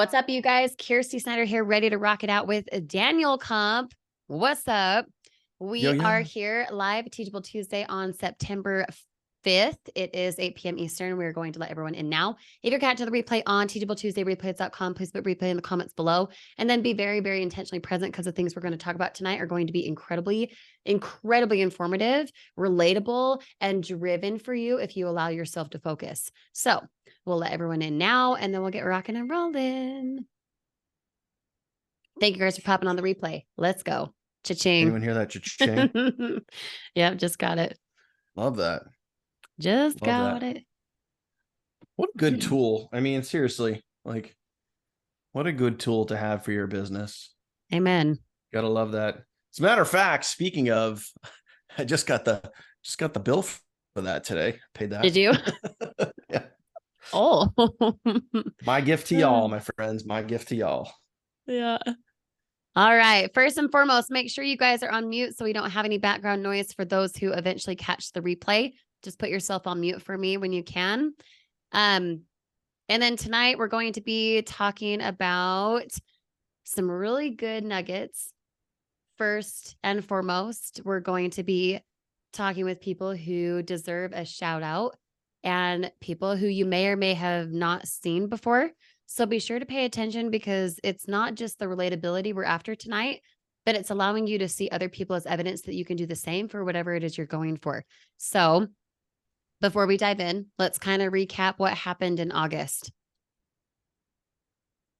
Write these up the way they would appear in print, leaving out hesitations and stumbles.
What's up, you guys? Kirsty Snyder here, ready to rock it out with Daniel Comp. What's up? Yo, We are yo. here live Teachable Tuesday on September 5th. It is 8 p.m. Eastern. We're going to let everyone in now. If you're catching the replay on teachabletuesdayreplays.com, please put replay in the comments below and then be very, very intentionally present because the things we're going to talk about tonight are going to be incredibly informative, relatable, and driven for you if you allow yourself to focus. So we'll let everyone in now and then we'll get rocking and rolling. Thank you guys for popping on the replay. Let's go. Cha-ching. Anyone hear that cha-ching? Yep, just got it. Love that. Just Love got that. it. What a good tool. I mean, seriously, like, what a good tool to have for your business. Amen. Gotta love that. As a matter of fact, speaking of, I just got the bill for that today. Paid that. Did you? Yeah. Oh. My gift to y'all, my friends. My gift to y'all. Yeah. All right. First and foremost, make sure you guys are on mute so we don't have any background noise for those who eventually catch the replay. Just put yourself on mute for me when you can. And then tonight we're going to be talking about some really good nuggets. First and foremost, we're going to be talking with people who deserve a shout out and people who you may or may have not seen before. So be sure to pay attention because it's not just the relatability we're after tonight, but it's allowing you to see other people as evidence that you can do the same for whatever it is you're going for. So before we dive in, let's kind of recap what happened in August.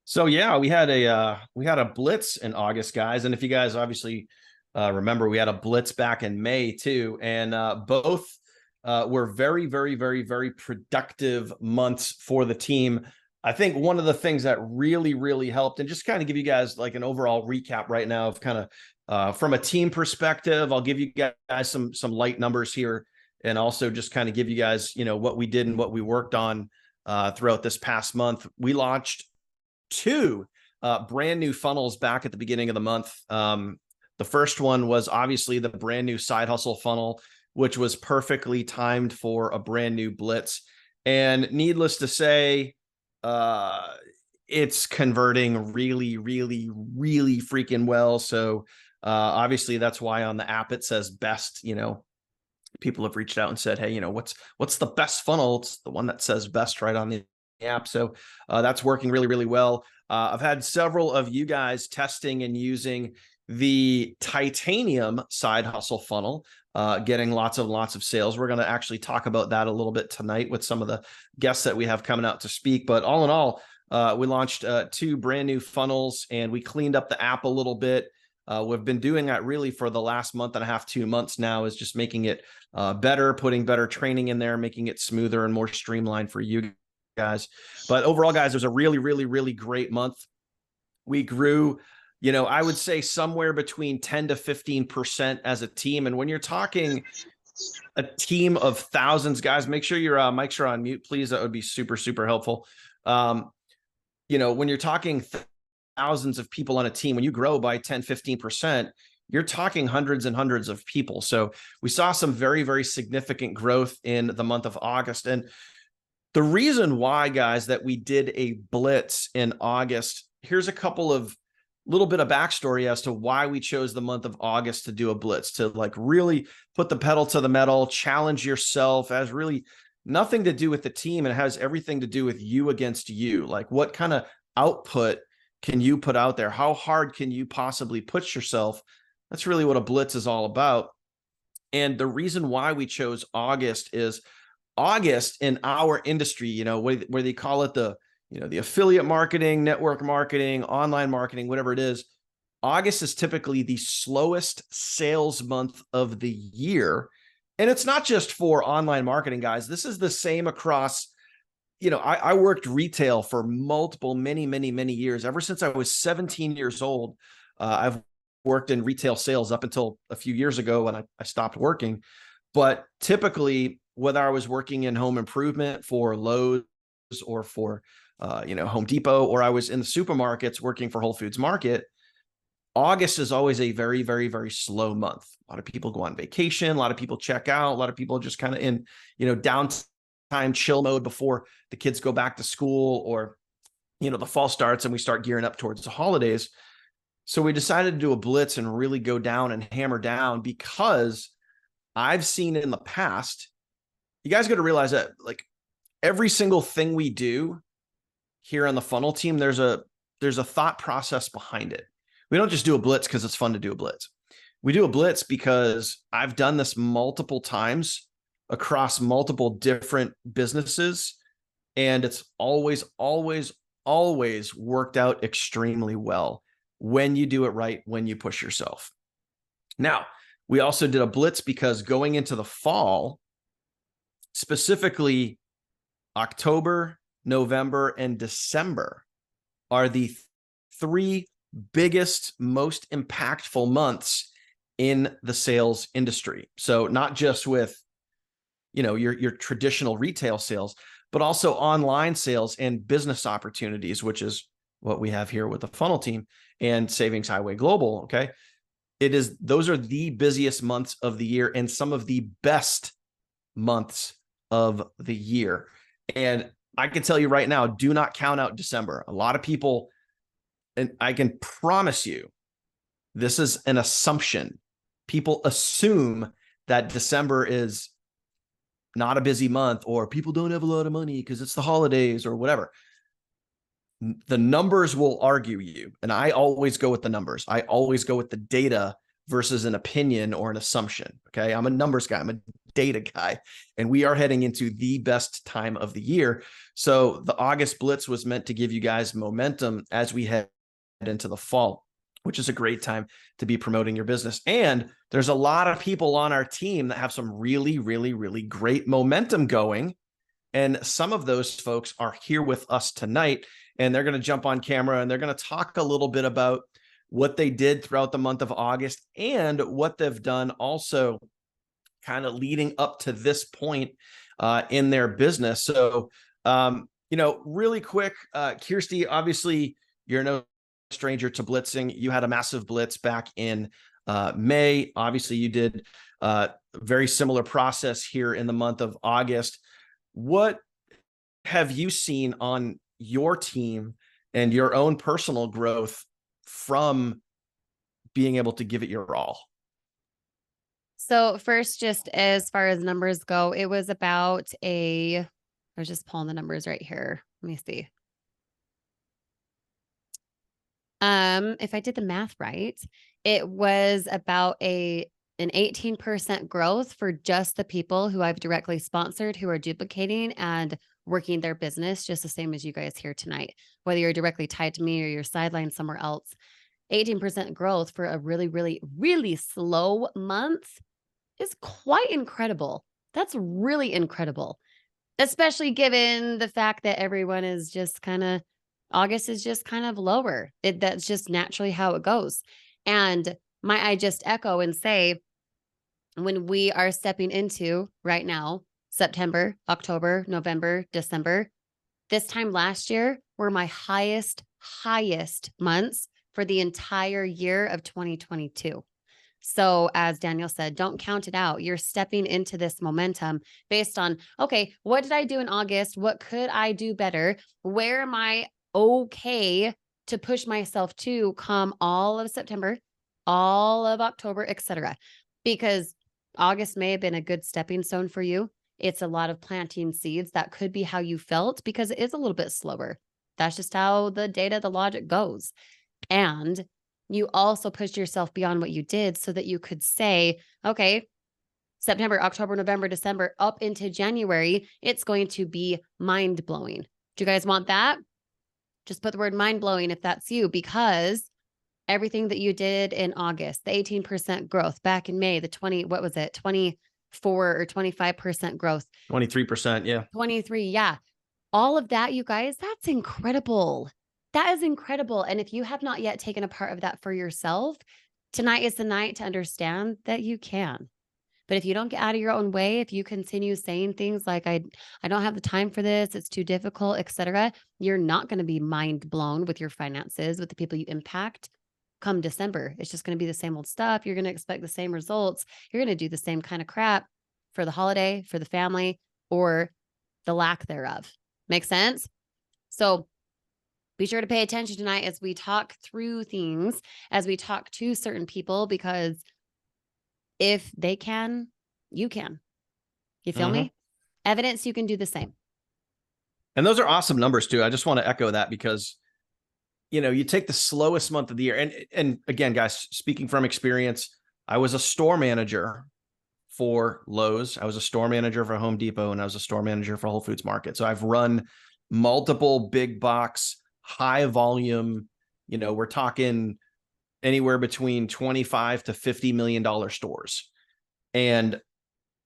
So yeah, we had a blitz in August, guys. And if you guys obviously remember, we had a blitz back in May too, and both were very, very, very, very productive months for the team. I think one of the things that really, really helped, and just kind of give you guys like an overall recap right now of kind of from a team perspective, I'll give you guys some light numbers here, and also just kind of give you guys, what we did and what we worked on throughout this past month. We launched two brand new funnels back at the beginning of the month. The first one was obviously the brand new side hustle funnel, which was perfectly timed for a brand new blitz. And needless to say, it's converting really, really, really freaking well. So obviously that's why on the app it says best. People have reached out and said, hey, what's the best funnel? It's the one that says best right on the app. So that's working really, really well. I've had several of you guys testing and using the titanium side hustle funnel, getting lots of sales. We're going to actually talk about that a little bit tonight with some of the guests that we have coming out to speak. But all in all, we launched two brand new funnels and we cleaned up the app a little bit. We've been doing that really for the last month and a half, 2 months now, is just making it better, putting better training in there, making it smoother and more streamlined for you guys. But overall, guys, it was a really, really, really great month. We grew, I would say somewhere between 10 to 15% as a team. And when you're talking a team of thousands, guys, make sure your mics are on mute, please. That would be super, super helpful. When you're talking thousands of people on a team, when you grow by 10, 15%, you're talking hundreds and hundreds of people. So we saw some very, very significant growth in the month of August. And the reason why, guys, that we did a blitz in August, here's a couple of little bit of backstory as to why we chose the month of August to do a blitz, to like really put the pedal to the metal, challenge yourself. It has really nothing to do with the team. And it has everything to do with you against you. Like, what kind of output can you put out there? How hard can you possibly push yourself? That's really what a blitz is all about. And the reason why we chose August is August in our industry, where they call it the affiliate marketing, network marketing, online marketing, whatever it is. August is typically the slowest sales month of the year. And it's not just for online marketing, guys. This is the same across, I worked retail for many, many, many years. Ever since I was 17 years old, I've worked in retail sales up until a few years ago when I stopped working. But typically, whether I was working in home improvement for Lowe's or for, Home Depot, or I was in the supermarkets working for Whole Foods Market, August is always a very, very, very slow month. A lot of people go on vacation. A lot of people check out. A lot of people just kind of in, downtime chill mode before the kids go back to school, or the fall starts and we start gearing up towards the holidays. So we decided to do a blitz and really go down and hammer down, because I've seen in the past, you guys got to realize that like every single thing we do here on the funnel team, there's a thought process behind it. We don't just do a blitz because it's fun to do a blitz. We do a blitz because I've done this multiple times across multiple different businesses, and it's always worked out extremely well when you do it right, when you push yourself. Now, we also did a blitz because going into the fall, specifically October, November, and December are the three biggest, most impactful months in the sales industry. So not just with, your traditional retail sales, but also online sales and business opportunities, which is what we have here with the funnel team and Savings Highway Global. Okay. Those are the busiest months of the year and some of the best months of the year. And I can tell you right now, do not count out December. A lot of people, and I can promise you, this is an assumption. People assume that December is not a busy month, or people don't have a lot of money because it's the holidays or whatever. The numbers will argue you. And I always go with the numbers. I always go with the data versus an opinion or an assumption. Okay. I'm a numbers guy. I'm a data guy, and we are heading into the best time of the year. So the August Blitz was meant to give you guys momentum as we head into the fall, which is a great time to be promoting your business. And there's a lot of people on our team that have some really, really, really great momentum going. And some of those folks are here with us tonight, and they're going to jump on camera and they're going to talk a little bit about what they did throughout the month of August and what they've done also kind of leading up to this point in their business. So, really quick, Kirsty, obviously you're no stranger to blitzing. You had a massive blitz back in May. Obviously you did a very similar process here in the month of August. What have you seen on your team and your own personal growth from being able to give it your all? So first, just as far as numbers go, it was about I was just pulling the numbers right here. Let me see. If I did the math right, it was about an 18% growth for just the people who I've directly sponsored, who are duplicating and working their business just the same as you guys here tonight, whether you're directly tied to me or you're sidelined somewhere else. 18% growth for a really, really, really slow month is quite incredible. That's really incredible, especially given the fact that everyone is just August is just kind of lower. That's just naturally how it goes. And I just echo and say, when we are stepping into right now, September, October, November, December, this time last year were my highest months for the entire year of 2022. So as Daniel said, don't count it out. You're stepping into this momentum based on, okay, what did I do in August? What could I do better? Where am I okay to push myself to come all of September, all of October, etc. Because August may have been a good stepping stone for you. It's a lot of planting seeds. That could be how you felt because it is a little bit slower. That's just how the data, the logic goes. And you also pushed yourself beyond what you did so that you could say, okay, September, October, November, December, up into January, it's going to be mind blowing. Do you guys want that? Just put the word mind blowing if that's you, because everything that you did in August, the 18% growth back in May, the 24 or 25% growth, 23%. Yeah. 23. Yeah. All of that, you guys, that's incredible. That is incredible. And if you have not yet taken a part of that for yourself, tonight is the night to understand that you can. But if you don't get out of your own way, if you continue saying things like, I don't have the time for this, it's too difficult, etc., you're not going to be mind blown with your finances, with the people you impact come December. It's just going to be the same old stuff. You're going to expect the same results. You're going to do the same kind of crap for the holiday, for the family, or the lack thereof. Make sense? So be sure to pay attention tonight as we talk through things, as we talk to certain people, because if they can, you can. You feel me? Evidence you can do the same. And those are awesome numbers too. I just want to echo that because, you know, you take the slowest month of the year. And again, guys, speaking from experience, I was a store manager for Lowe's. I was a store manager for Home Depot, and I was a store manager for Whole Foods Market. So I've run multiple big box, high volume, you know, we're talking anywhere between 25 to $50 million stores. And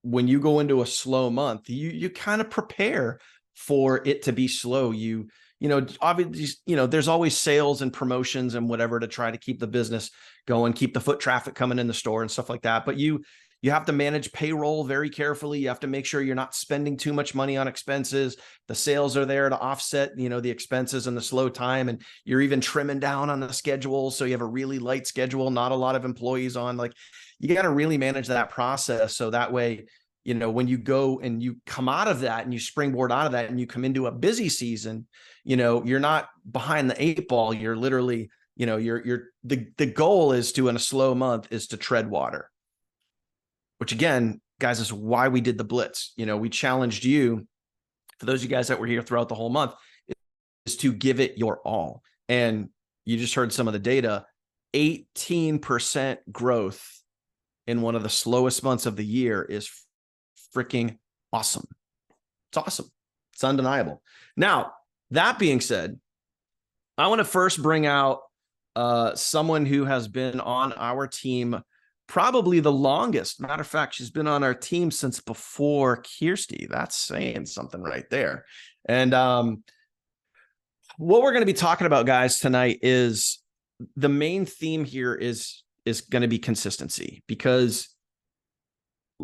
when you go into a slow month, you kind of prepare for it to be slow. You know, obviously, you know, there's always sales and promotions and whatever to try to keep the business going, keep the foot traffic coming in the store and stuff like that. But you have to manage payroll very carefully. You have to make sure you're not spending too much money on expenses. The sales are there to offset, you know, the expenses and the slow time. And you're even trimming down on the schedule. So you have a really light schedule, not a lot of employees on. Like, you got to really manage that process. So that way, you know, when you go and you come out of that and you springboard out of that and you come into a busy season, you know, you're not behind the 8 ball. You're literally, you know, the goal is to, in a slow month, is to tread water. Which again, guys, is why we did the blitz. You know, we challenged you, for those of you guys that were here throughout the whole month, is to give it your all. And you just heard some of the data, 18% growth in one of the slowest months of the year is freaking awesome. It's awesome. It's undeniable. Now, that being said, I want to first bring out someone who has been on our team probably the longest. Matter of fact, she's been on our team since before Kirsty. That's saying something right there. And what we're going to be talking about, guys, tonight is the main theme here is going to be consistency, because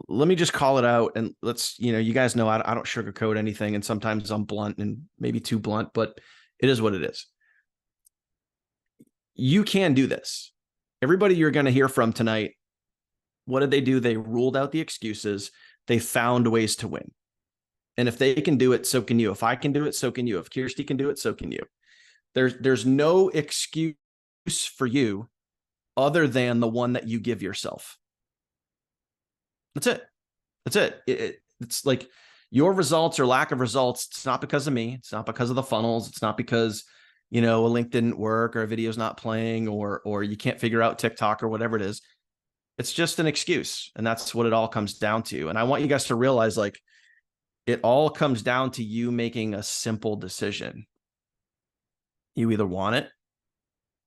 let me just call it out, and let's, you know, you guys know I don't sugarcoat anything, and sometimes I'm blunt and maybe too blunt, but it is what it is. You can do this. Everybody you're going to hear from tonight, what did they do? They ruled out the excuses. They found ways to win. And if they can do it, so can you. If I can do it, so can you. If Kirsty can do it, so can you. There's no excuse for you other than the one that you give yourself. That's it. That's it. It's like your results or lack of results. It's not because of me. It's not because of the funnels. It's not because, you know, a link didn't work or a video's not playing or you can't figure out TikTok or whatever it is. It's just an excuse. And that's what it all comes down to. And I want you guys to realize, like, it all comes down to you making a simple decision. You either want it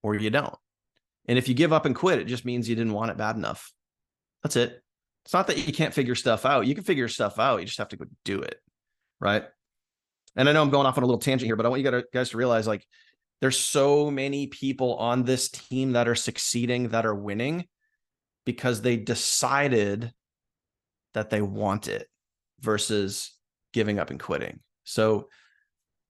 or you don't. And if you give up and quit, it just means you didn't want it bad enough. That's it. It's not that you can't figure stuff out. You can figure stuff out. You just have to go do it. Right. And I know I'm going off on a little tangent here, but I want you guys to realize, like, there's so many people on this team that are succeeding, that are winning, because they decided that they want it versus giving up and quitting. So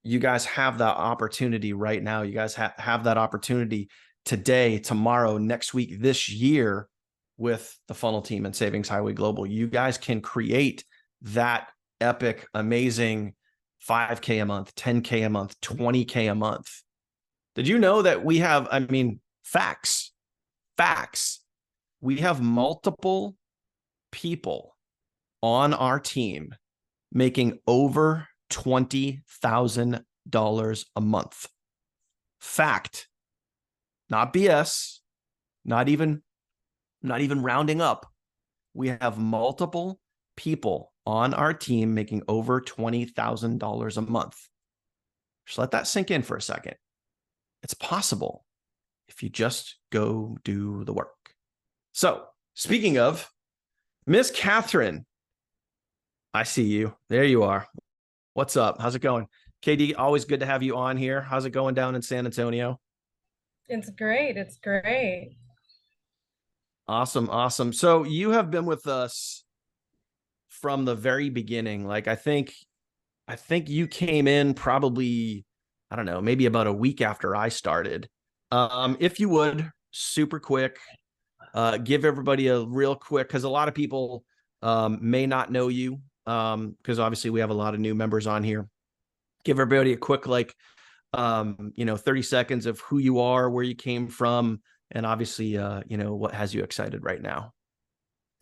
you guys have that opportunity right now. You guys have that opportunity today, tomorrow, next week, this year with the Funnel Team and Savings Highway Global. You guys can create that epic, amazing 5K a month, 10K a month, 20K a month. Did you know that we have, I mean, facts. We have multiple people on our team making over $20,000 a month. Fact, not BS, not even rounding up. We have multiple people on our team making over $20,000 a month. Just let that sink in for a second. It's possible if you just go do the work. So, speaking of, Miss Catherine, I see you. There you are. What's up? How's it going? KD, always good to have you on here. How's it going down in San Antonio? It's great. It's great. Awesome. So you have been with us from the very beginning. Like, I think you came in probably, I don't know, maybe about a week after I started. If you would, super quick, give everybody a real quick, because a lot of people may not know you, because obviously we have a lot of new members on here. Give everybody a quick, like, 30 seconds of who you are, where you came from, and obviously, what has you excited right now.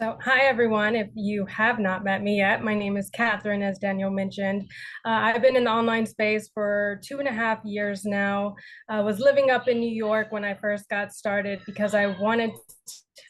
So, hi everyone. If you have not met me yet, my name is Catherine, as Daniel mentioned. I've been in the online space for 2.5 years now. I was living up in New York when I first got started because I wanted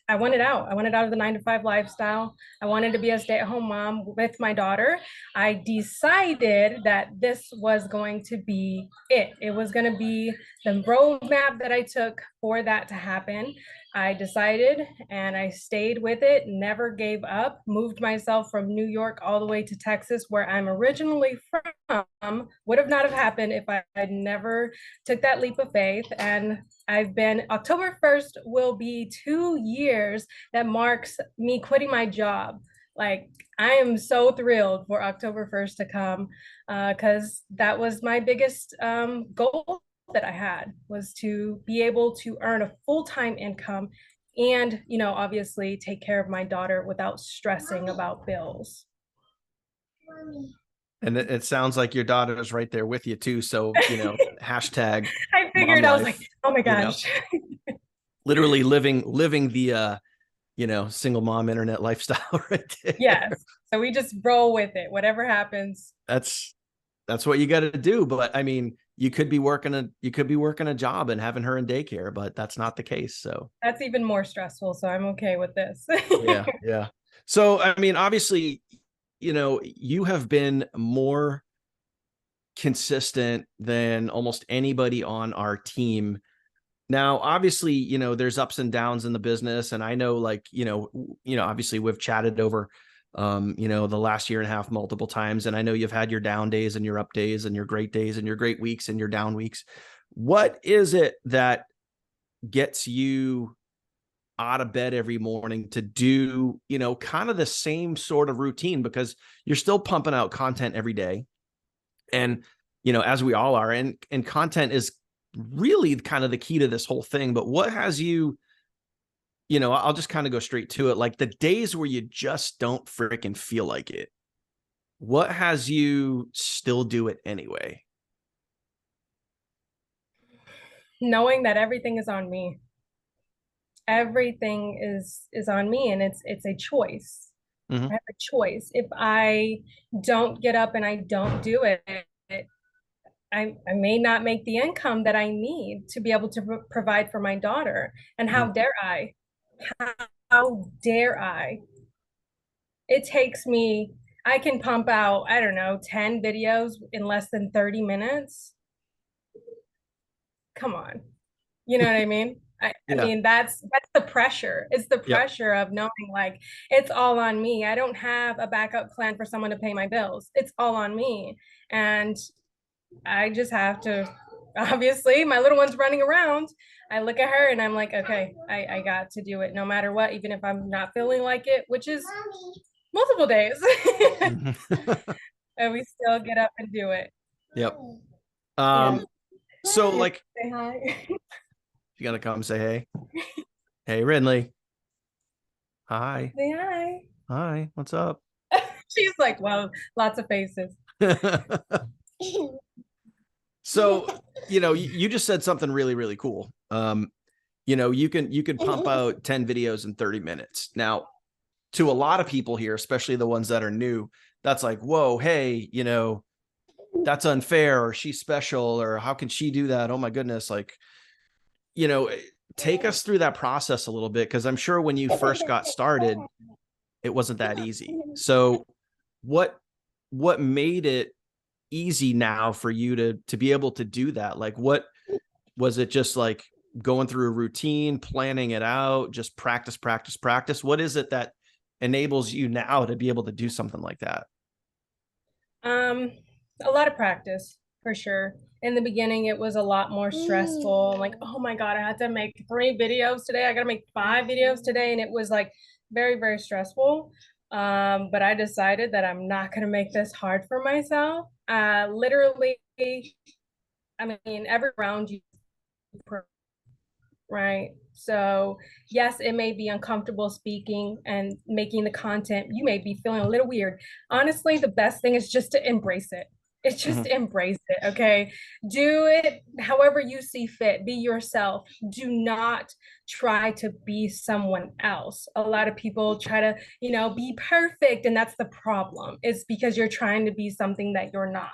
out. I wanted out of the 9 to 5 lifestyle. I wanted to be a stay-at-home mom with my daughter. I decided that this was going to be it. It was going to be the roadmap that I took for that to happen. I decided and I stayed with it, never gave up, moved myself from New York all the way to Texas, where I'm originally from. Would have not have happened if I had never took that leap of faith. And October 1st will be 2 years that marks me quitting my job. Like, I am so thrilled for October 1st to come, because that was my biggest goal that I had, was to be able to earn a full-time income and, obviously take care of my daughter without stressing about bills. And it sounds like your daughter is right there with you too. So, hashtag I figured, mom I was life, like, oh my gosh. literally living the, single mom internet lifestyle right there. Yes. So we just roll with it. Whatever happens. That's what you got to do. But I mean, you could be working a job and having her in daycare, but that's not the case. So that's even more stressful. So I'm okay with this. Yeah. Yeah. So, I mean, obviously, you have been more consistent than almost anybody on our team. Now, obviously, there's ups and downs in the business. And I know, like, obviously we've chatted over, the last year and a half multiple times. And I know you've had your down days and your up days and your great days and your great weeks and your down weeks. What is it that gets you out of bed every morning to do, kind of the same sort of routine? Because you're still pumping out content every day. And, as we all are, and content is really kind of the key to this whole thing. But what has you, I'll just kind of go straight to it. Like the days where you just don't freaking feel like it, what has you still do it anyway? Knowing that everything is on me. Everything is on me, and it's a choice. Mm-hmm. I have a choice. If I don't get up and I don't do it, I may not make the income that I need to be able to provide for my daughter. And how dare I? How dare I? It takes me, I can pump out, I don't know, 10 videos in less than 30 minutes. Come on. You know what I mean? I mean, that's the pressure. It's the pressure of knowing, like, it's all on me. I don't have a backup plan for someone to pay my bills. It's all on me. And I just have to, obviously, my little one's running around. I look at her and I'm like, okay, I got to do it no matter what, even if I'm not feeling like it, which is multiple days. And we still get up and do it. Yep. Yeah. So like, say hi. You gotta come say hey. Hey, Ridley. Hi. Say hi. Hi. What's up? She's like, well, lots of faces. So, you just said something really, really cool. You can pump out 10 videos in 30 minutes. Now, to a lot of people here, especially the ones that are new, that's like, whoa, hey, that's unfair, or she's special, or how can she do that? Oh my goodness. Like, take us through that process a little bit, because I'm sure when you first got started, it wasn't that easy. So what made it easy now for you to be able to do that? Like, what was it? Just like going through a routine, planning it out, just practice? What is it that enables you now to be able to do something like that? A lot of practice, for sure. In the beginning, it was a lot more stressful. Like, oh my God, I had to make 3 videos today. I got to make 5 videos today. And it was like very, very stressful. But I decided that I'm not going to make this hard for myself. Literally, I mean, every round you, right? So yes, it may be uncomfortable speaking and making the content. You may be feeling a little weird. Honestly, the best thing is just to embrace it. It's just embrace it, okay? Do it however you see fit. Be yourself. Do not try to be someone else. A lot of people try to, be perfect, and that's the problem. It's because you're trying to be something that you're not.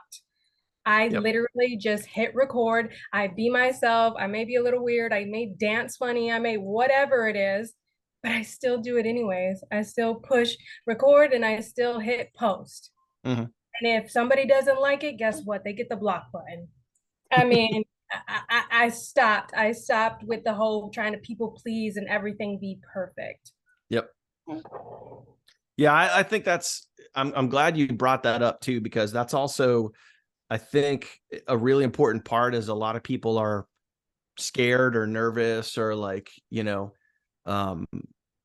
I Yep. literally just hit record. I be myself. I may be a little weird. I may dance funny. I may whatever it is, but I still do it anyways. I still push record and I still hit post. Mhm. And if somebody doesn't like it, guess what? They get the block button. I mean, I stopped. I stopped with the whole trying to people please and everything be perfect. Yep. Yeah, I think I'm glad you brought that up too, because that's also, I think, a really important part is a lot of people are scared or nervous or like, um,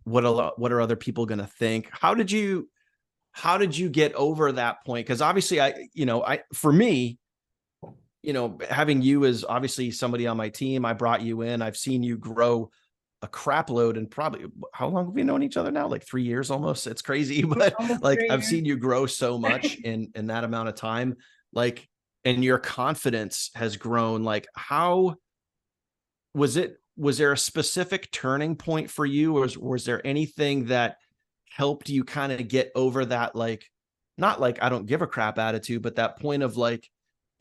what are other people going to think? How did you get over that point? Because obviously for me, having you as obviously somebody on my team, I brought you in, I've seen you grow a crap load. And probably, how long have we known each other now? Like 3 years almost. It's crazy, but Almost like 3 years. I've seen you grow so much in that amount of time. Like, and your confidence has grown. Like, how was there a specific turning point for you, or was there anything that helped you kind of get over that, like, not like I don't give a crap attitude, but that point of like,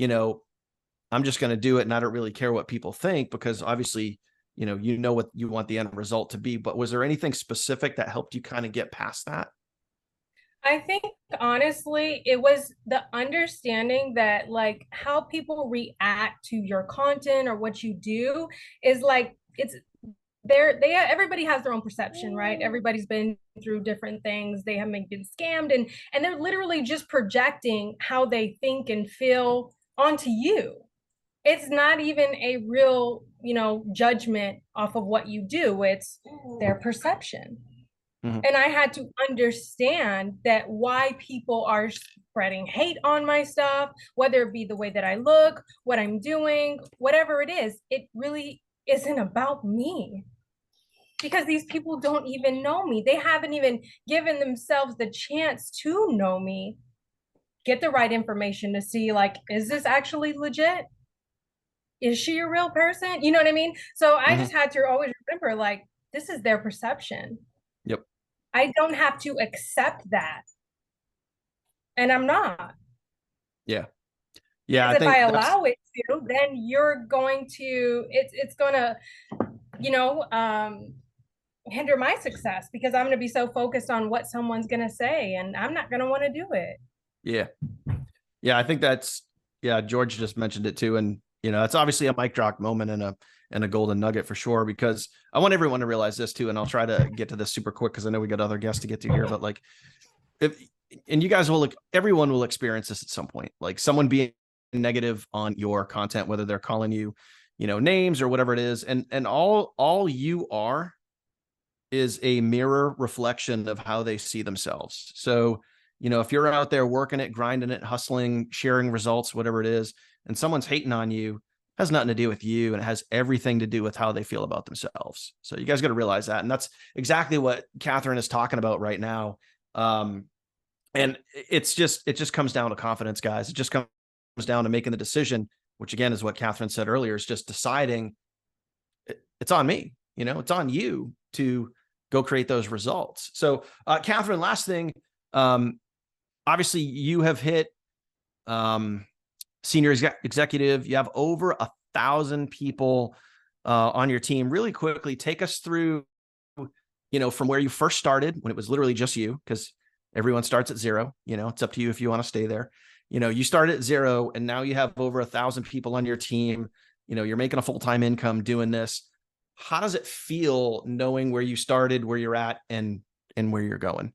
I'm just going to do it and I don't really care what people think, because obviously, what you want the end result to be. But was there anything specific that helped you kind of get past that? I think honestly, it was the understanding that like how people react to your content or what you do is like it's everybody has their own perception, right? Everybody's been through different things. They have maybe been scammed and they're literally just projecting how they think and feel onto you. It's not even a real, judgment off of what you do. It's their perception. Mhm. And I had to understand that why people are spreading hate on my stuff, whether it be the way that I look, what I'm doing, whatever it is, it really isn't about me because these people don't even know me. They haven't even given themselves the chance to know me, get the right information to see, like, is this actually legit? Is she a real person? You know what I mean? So I just had to always remember, like, this is their perception. Yep. I don't have to accept that. And I'm not. Yeah. Yeah. I Because if I think allow it to, then you're going to, it's gonna, you know, um, hinder my success because I'm gonna be so focused on what someone's gonna say and I'm not gonna want to do it. yeah. Yeah. I think yeah, George just mentioned it too. And, it's obviously a mic drop moment and a golden nugget for sure, because I want everyone to realize this too. And I'll try to get to this super quick, because I know we got other guests to get to here, but like, and you guys everyone will experience this at some point, like someone being negative on your content, whether they're calling you, names or whatever it is. And all you are is a mirror reflection of how they see themselves. So, if you're out there working it, grinding it, hustling, sharing results, whatever it is, and someone's hating on you, has nothing to do with you. And it has everything to do with how they feel about themselves. So you guys got to realize that. And that's exactly what Catherine is talking about right now. And it just comes down to confidence, guys. It just comes down to making the decision, which again is what Catherine said earlier, is just deciding it's on me, it's on you to go create those results. So, Catherine, last thing, obviously you have hit, senior executive, you have over 1,000 people, on your team. Really quickly, take us through, from where you first started when it was literally just you, because everyone starts at zero, it's up to you if you want to stay there. You started at zero and now you have over 1,000 people on your team, you're making a full-time income doing this. How does it feel knowing where you started, where you're at, and where you're going?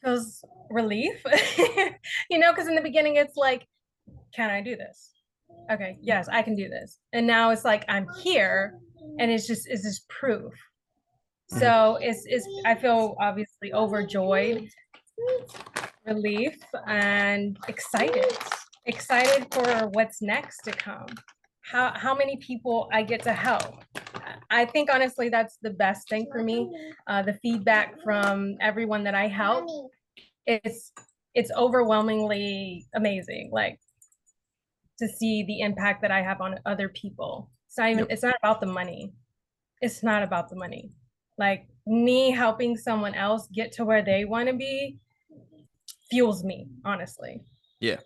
Feels relief, because in the beginning it's like, can I do this? Okay, yes, I can do this. And now it's like I'm here and it's just proof. So it's I feel obviously overjoyed, relief, and excited for what's next to come. How many people I get to help. I think honestly that's the best thing for me. The feedback from everyone that I help it's overwhelmingly amazing. Like, to see the impact that I have on other people. It's not about the money. It's not about the money. Like, me helping someone else get to where they want to be fuels me, honestly. Yeah.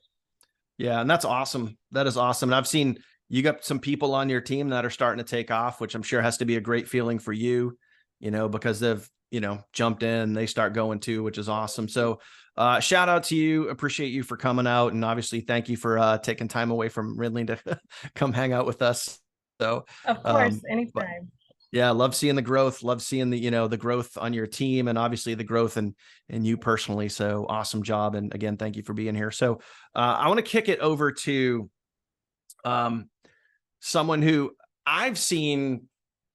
Yeah. And that's awesome. That is awesome. And I've seen you got some people on your team that are starting to take off, which I'm sure has to be a great feeling for you, because they've, jumped in, they start going too, which is awesome. So shout out to you. Appreciate you for coming out. And obviously thank you for taking time away from Ridley to come hang out with us. So, of course, but anytime. yeah, love seeing the growth, love seeing the, the growth on your team and obviously the growth in you personally. So awesome job. And again, thank you for being here. So I want to kick it over to someone who I've seen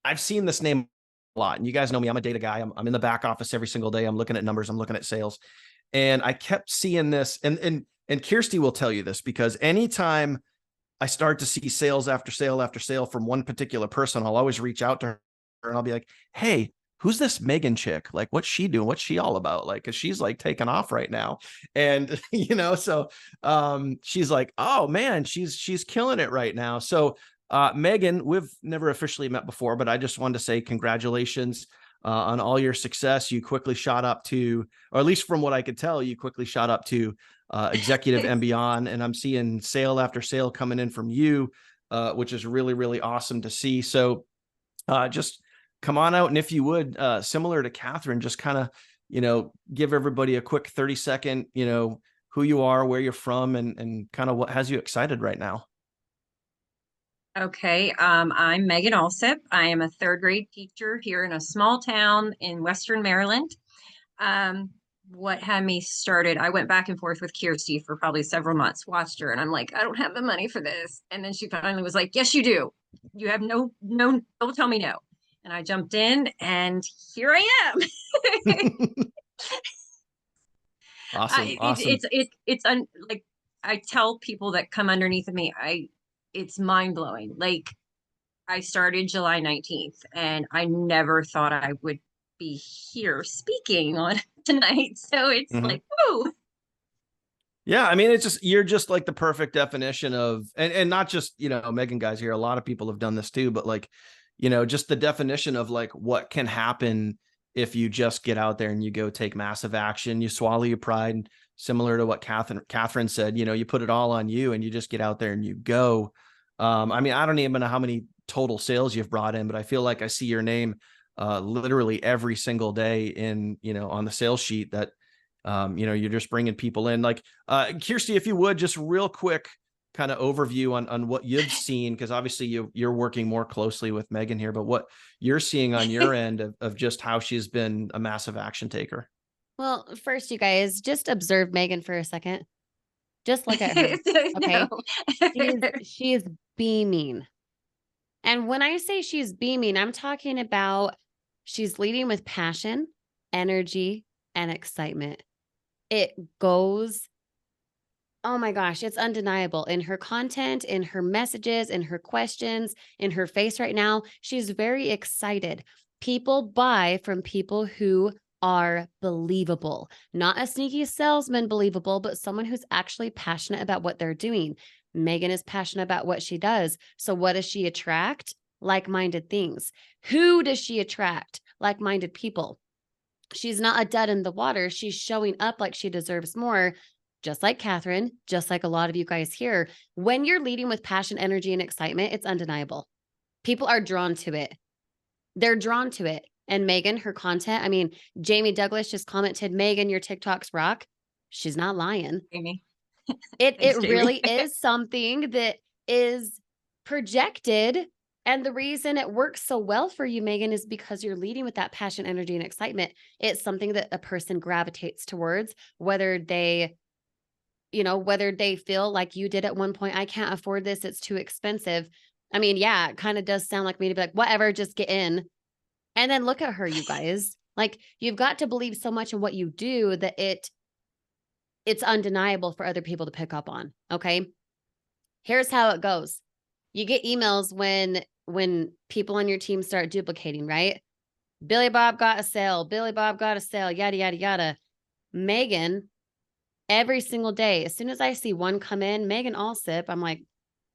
this name a lot. And you guys know me, I'm a data guy. I'm in the back office every single day. I'm looking at numbers. I'm looking at sales. And I kept seeing this, and Kirsty will tell you this, because anytime I start to see sales after sale after sale from one particular person, I'll always reach out to her and I'll be like, hey, who's this Megan chick? Like, what's she doing? What's she all about? Like, cause she's like taking off right now. And, so she's like, oh man, she's killing it right now. So Megan, we've never officially met before, but I just wanted to say congratulations on all your success. You quickly shot up to, or at least from what I could tell, you quickly shot up to executive and beyond. And I'm seeing sale after sale coming in from you, which is really, really awesome to see. So just come on out. And if you would, similar to Catherine, just kind of, give everybody a quick 30-second, who you are, where you're from, and kind of what has you excited right now. Okay, I'm Megan Alsip. I am a third grade teacher here in a small town in Western Maryland. What had me started, I went back and forth with Kirsty for probably several months, watched her, and I'm like, I don't have the money for this. And then she finally was like, yes, you do. You have no, don't tell me no. And I jumped in and here I am. Awesome. It's like, I tell people that come underneath of me, it's mind blowing. Like, I started July 19th and I never thought I would be here speaking on tonight. So it's like, whoa. Yeah. I mean, you're just like the perfect definition of, and not just, Megan guys here, a lot of people have done this too, but like, just the definition of like what can happen if you just get out there and you go take massive action, you swallow your pride, similar to what Catherine said, you put it all on you and you just get out there and you go. I mean, I don't even know how many total sales you've brought in, but I feel like I see your name literally every single day in, on the sales sheet that, you're just bringing people in. Like, Kirsty, if you would, just real quick kind of overview on what you've seen, because obviously you're working more closely with Megan here, but what you're seeing on your end of just how she's been a massive action taker. Well, first, you guys just observe Megan for a second. Just look at her. Okay. She is beaming. And when I say she's beaming, I'm talking about she's leading with passion, energy, and excitement. It goes, oh my gosh, it's undeniable in her content, in her messages, in her questions, in her face right now. She's very excited. People buy from people who are believable, not a sneaky salesman believable, but someone who's actually passionate about what they're doing. Megan is passionate about what she does. So what does she attract? Like-minded things. Who does she attract? Like-minded people. She's not a dud in the water. She's showing up like she deserves more, just like Catherine, just like a lot of you guys here. When you're leading with passion, energy, and excitement, it's undeniable. People are drawn to it. They're drawn to it. And Megan, her content, I mean, Jamie Douglas just commented, Megan, your TikToks rock. She's not lying. Jamie. It really is something that is projected. And the reason it works so well for you, Megan, is because you're leading with that passion, energy, and excitement. It's something that a person gravitates towards, whether they feel like you did at one point, I can't afford this, it's too expensive. I mean, yeah, it kind of does sound like me to be like, whatever, just get in. And then look at her, you guys. Like, you've got to believe so much in what you do that it's undeniable for other people to pick up on. Okay. Here's how it goes. You get emails when people on your team start duplicating, right? Billy Bob got a sale. Billy Bob got a sale, yada, yada, yada. Megan Every single day. As soon as I see one come in, Megan Allsip, I'm like,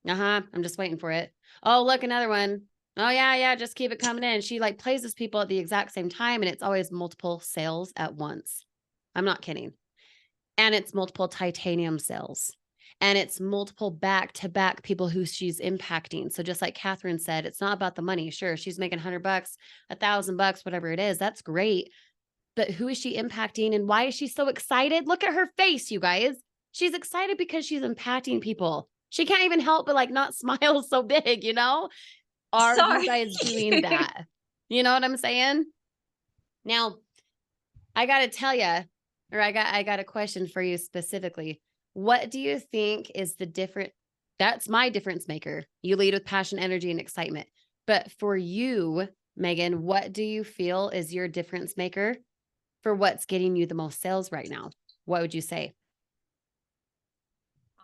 I'm just waiting for it. Oh, look, another one. Oh, yeah, just keep it coming in. She like plays people at the exact same time, and it's always multiple sales at once. I'm not kidding. And it's multiple titanium sales. And it's multiple back-to-back people who she's impacting. So just like Catherine said, it's not about the money. Sure, she's making $100, $1,000, whatever it is. That's great. But who is she impacting, and why is she so excited? Look at her face, you guys. She's excited because she's impacting people. She can't even help but like not smile so big, you know? Are you guys doing that? You know what I'm saying? Now, I got to tell you, or I got a question for you specifically. What do you think is the different? That's my difference maker. You lead with passion, energy, and excitement. But for you, Megan, what do you feel is your difference maker for what's getting you the most sales right now? What would you say?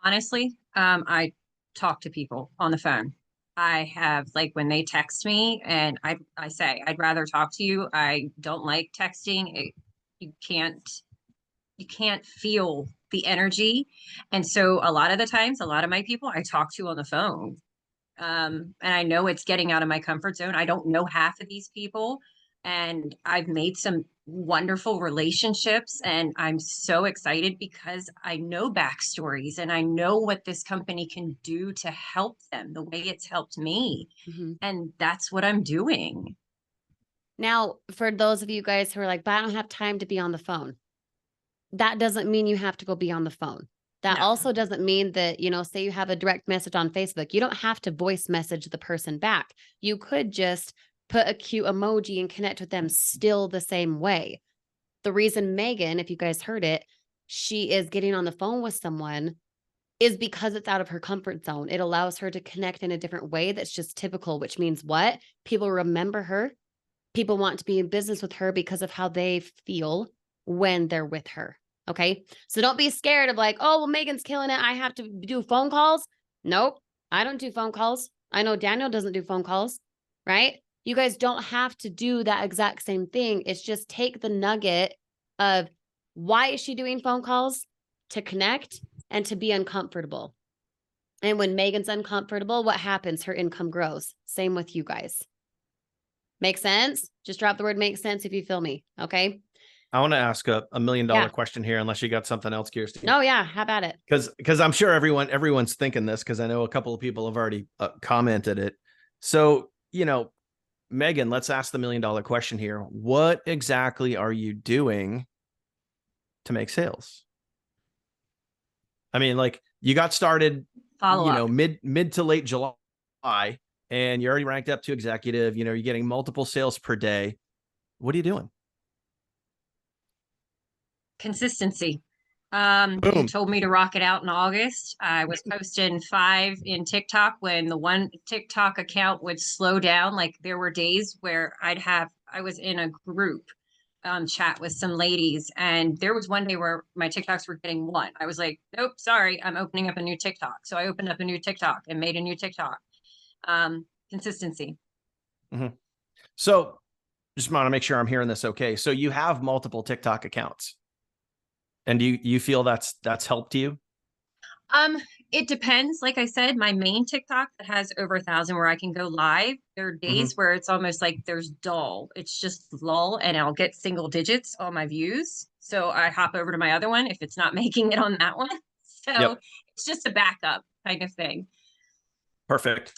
Honestly, I talk to people on the phone. I have like when they text me and I say, I'd rather talk to you. I don't like texting. You can't feel the energy. And so a lot of the times, a lot of my people I talk to on the phone. And I know it's getting out of my comfort zone. I don't know half of these people, and I've made some wonderful relationships, and I'm so excited because I know backstories and I know what this company can do to help them the way it's helped me. Mm-hmm. And that's what I'm doing. Now, for those of you guys who are like, but I don't have time to be on the phone. That doesn't mean you have to go be on the phone. That No. also doesn't mean that, say you have a direct message on Facebook. You don't have to voice message the person back. You could just put a cute emoji and connect with them still the same way. The reason Megan, if you guys heard it, she is getting on the phone with someone is because it's out of her comfort zone. It allows her to connect in a different way that's just typical, which means what? People remember her. People want to be in business with her because of how they feel when they're with her. Okay. So don't be scared of like, oh, well, Megan's killing it. I have to do phone calls. Nope. I don't do phone calls. I know Daniel doesn't do phone calls, right? You guys don't have to do that exact same thing. It's just take the nugget of why is she doing phone calls? To connect and to be uncomfortable. And when Megan's uncomfortable, what happens? Her income grows. Same with you guys. Make sense? Just drop the word make sense if you feel me. Okay. I want to ask a $1 million question here, unless you got something else, Kirsty. Oh yeah, how about it? Because I'm sure everyone's thinking this, because I know a couple of people have already commented it. So, Megan, let's ask the $1 million question here. What exactly are you doing to make sales? I mean, like, you got started, mid to late July, and you're already ranked up to executive. You're getting multiple sales per day. What are you doing? Consistency. You told me to rock it out in August. I was posting 5 in TikTok when the one TikTok account would slow down. Like there were days where I was in a group chat with some ladies, and there was one day where my TikToks were getting 1. I was like, nope, sorry, I'm opening up a new TikTok. So I opened up a new TikTok and made a new TikTok. Consistency. Mm-hmm. So just want to make sure I'm hearing this okay. So you have multiple TikTok accounts. And do you feel that's helped you? It depends. Like I said, my main TikTok that has over 1,000 where I can go live. There are days where it's almost like there's dull. It's just lull, and I'll get single digits on my views. So I hop over to my other one if it's not making it on that one. So It's just a backup kind of thing. Perfect.